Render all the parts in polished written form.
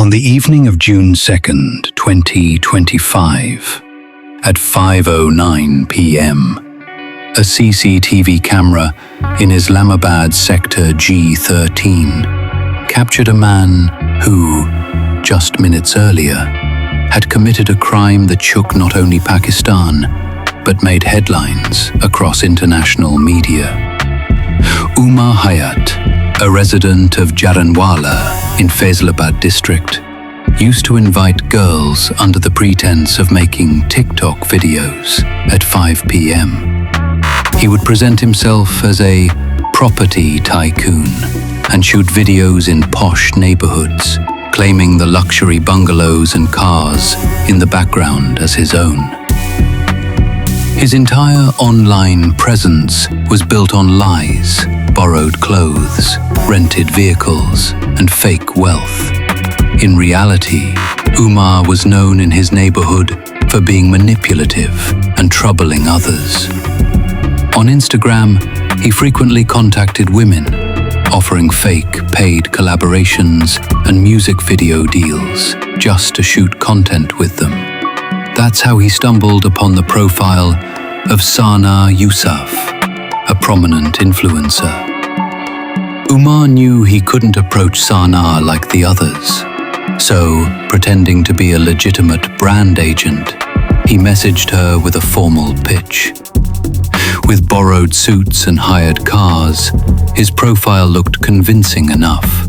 On the evening of June 2nd, 2025, at 5:09 p.m., a CCTV camera in Islamabad sector G13 captured a man who, just minutes earlier, had committed a crime that shook not only Pakistan, but made headlines across international media. Umar Hayat, a resident of Jaranwala in Faisalabad district, used to invite girls under the pretense of making TikTok videos at 5 p.m. He would present himself as a property tycoon and shoot videos in posh neighborhoods, claiming the luxury bungalows and cars in the background as his own. His entire online presence was built on lies, borrowed clothes, rented vehicles, and fake wealth. In reality, Umar was known in his neighborhood for being manipulative and troubling others. On Instagram, he frequently contacted women, offering fake paid collaborations and music video deals just to shoot content with them. That's how he stumbled upon the profile of Sana Yousaf, a prominent influencer. Umar knew he couldn't approach Sana like the others, so, pretending to be a legitimate brand agent, he messaged her with a formal pitch. With borrowed suits and hired cars, his profile looked convincing enough.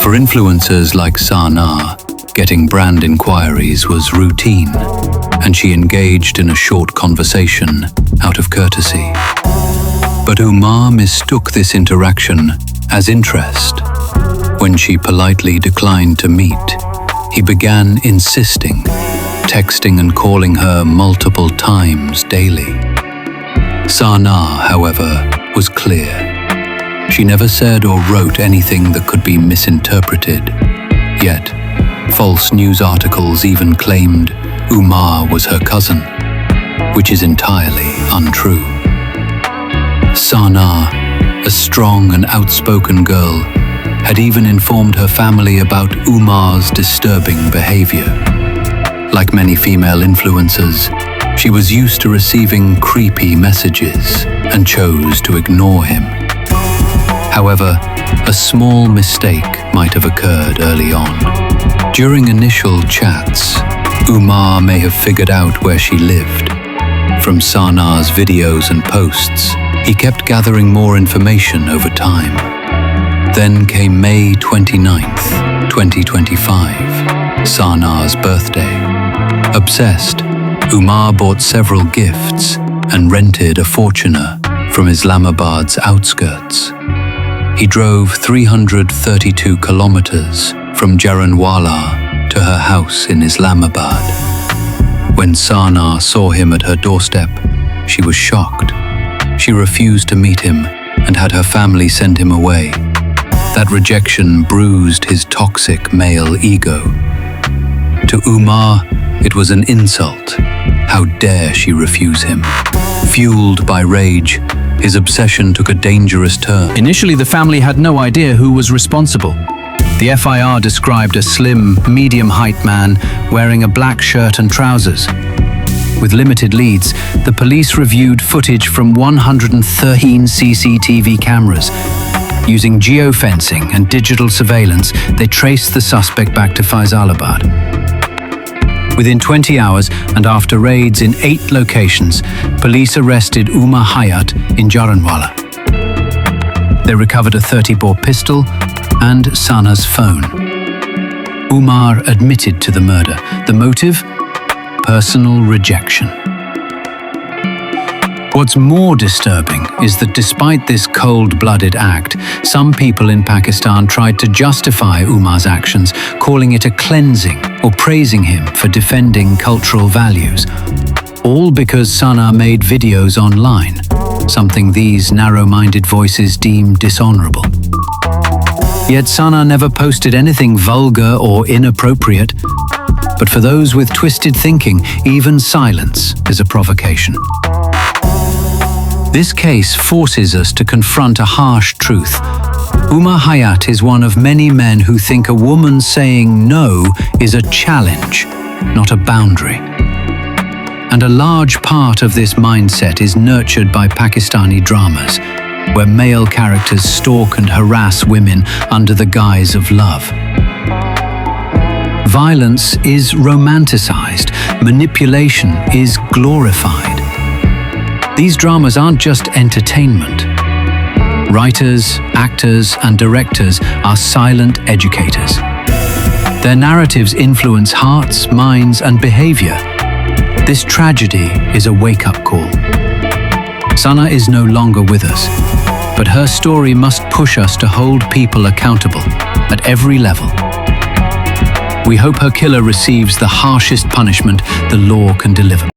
For influencers like Sana, getting brand inquiries was routine, and she engaged in a short conversation out of courtesy. But Umar mistook this interaction as interest. When she politely declined to meet, he began insisting, texting and calling her multiple times daily. Sana, however, was clear. She never said or wrote anything that could be misinterpreted. Yet, false news articles even claimed Umar was her cousin, which is entirely untrue. Sana, a strong and outspoken girl, had even informed her family about Umar's disturbing behavior. Like many female influencers, she was used to receiving creepy messages and chose to ignore him. However, a small mistake might have occurred early on. During initial chats, Umar may have figured out where she lived. From Sana's videos and posts, he kept gathering more information over time. Then came May 29th, 2025, Sana's birthday. Obsessed, Umar bought several gifts and rented a Fortuner from Islamabad's outskirts. He drove 332 kilometers from Jaranwala to her house in Islamabad. When Sana saw him at her doorstep, she was shocked. She refused to meet him and had her family send him away. That rejection bruised his toxic male ego. To Umar, it was an insult. How dare she refuse him? Fueled by rage, his obsession took a dangerous turn. Initially, the family had no idea who was responsible. The FIR described a slim, medium-height man wearing a black shirt and trousers. With limited leads, the police reviewed footage from 113 CCTV cameras. Using geofencing and digital surveillance, they traced the suspect back to Faisalabad. Within 20 hours, and after raids in 8 locations, police arrested Umar Hayat in Jaranwala. They recovered a .30-bore pistol and Sana's phone. Umar admitted to the murder. The motive? Personal rejection. What's more disturbing is that despite this cold-blooded act, some people in Pakistan tried to justify Umar's actions, calling it a cleansing or praising him for defending cultural values. All because Sana made videos online, something these narrow-minded voices deem dishonorable. Yet Sana never posted anything vulgar or inappropriate. But for those with twisted thinking, even silence is a provocation. This case forces us to confront a harsh truth. Umar Hayat is one of many men who think a woman saying no is a challenge, not a boundary. And a large part of this mindset is nurtured by Pakistani dramas, where male characters stalk and harass women under the guise of love. Violence is romanticized, manipulation is glorified. These dramas aren't just entertainment. Writers, actors, and directors are silent educators. Their narratives influence hearts, minds, and behavior. This tragedy is a wake-up call. Sana is no longer with us, but her story must push us to hold people accountable at every level. We hope her killer receives the harshest punishment the law can deliver.